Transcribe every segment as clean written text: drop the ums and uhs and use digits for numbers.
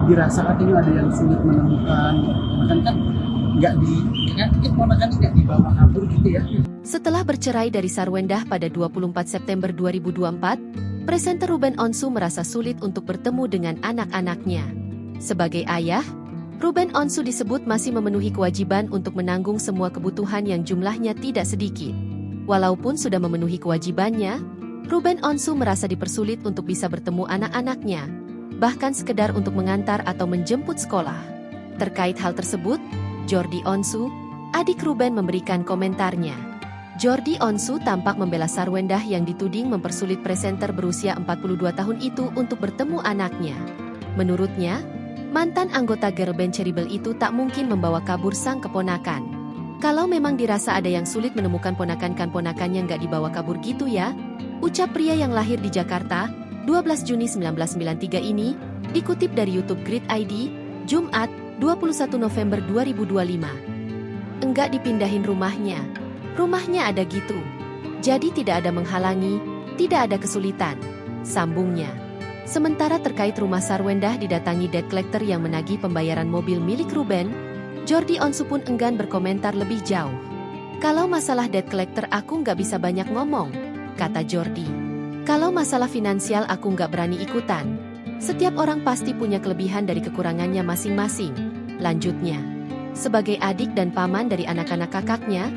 dirasa katanya ada yang sulit menemukan ponakan kan nggak di kan ponakan nggak dibawa kabur gitu ya. Setelah bercerai dari Sarwendah pada 24 September 2024, presenter Ruben Onsu merasa sulit untuk bertemu dengan anak-anaknya. Sebagai ayah, Ruben Onsu disebut masih memenuhi kewajiban untuk menanggung semua kebutuhan yang jumlahnya tidak sedikit. Walaupun sudah memenuhi kewajibannya, Ruben Onsu merasa dipersulit untuk bisa bertemu anak-anaknya, bahkan sekedar untuk mengantar atau menjemput sekolah. Terkait hal tersebut, Jordi Onsu, adik Ruben memberikan komentarnya. Jordi Onsu tampak membela Sarwendah yang dituding mempersulit presenter berusia 42 tahun itu untuk bertemu anaknya. Menurutnya, mantan anggota girl band Cherrybelle itu tak mungkin membawa kabur sang keponakan. Kalau memang dirasa ada yang sulit menemukan ponakan-ponakannya nggak dibawa kabur gitu ya, ucap pria yang lahir di Jakarta, 12 Juni 1993 ini, dikutip dari YouTube Grid ID, Jumat, 21 November 2025. Enggak dipindahin rumahnya. Rumahnya ada gitu. Jadi tidak ada menghalangi, tidak ada kesulitan, sambungnya. Sementara terkait rumah Sarwendah didatangi debt collector yang menagih pembayaran mobil milik Ruben, Jordi Onsu pun enggan berkomentar lebih jauh. Kalau masalah debt collector aku nggak bisa banyak ngomong, kata Jordi. Kalau masalah finansial aku nggak berani ikutan. Setiap orang pasti punya kelebihan dari kekurangannya masing-masing, lanjutnya. Sebagai adik dan paman dari anak-anak kakaknya,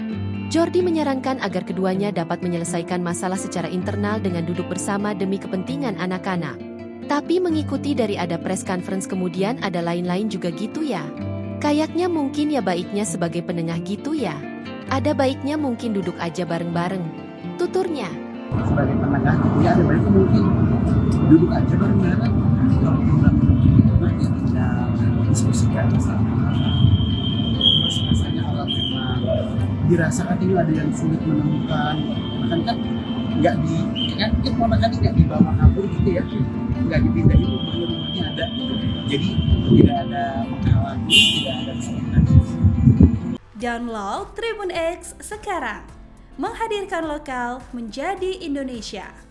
Jordi menyarankan agar keduanya dapat menyelesaikan masalah secara internal dengan duduk bersama demi kepentingan anak-anak. Tapi mengikuti dari ada press conference kemudian ada lain-lain juga gitu ya. Kayaknya mungkin ya baiknya sebagai penengah gitu ya. Ada baiknya mungkin duduk aja bareng-bareng, tuturnya. Sebagai penengah gitu ya ada baiknya mungkin duduk aja bareng-bareng. Kalau bilang ya tinggal diskusikan sama. Terus misalnya kalau memang dirasa katanya ada yang sulit menemukan ponakan kan nggak di kan ponakan nggak dibawa kabur gitu ya, nggak dipindahin rumahnya ada gitu. Jadi tidak ada menghalangi, tidak ada kesulitan. Download Tribun X sekarang, menghadirkan lokal menjadi Indonesia.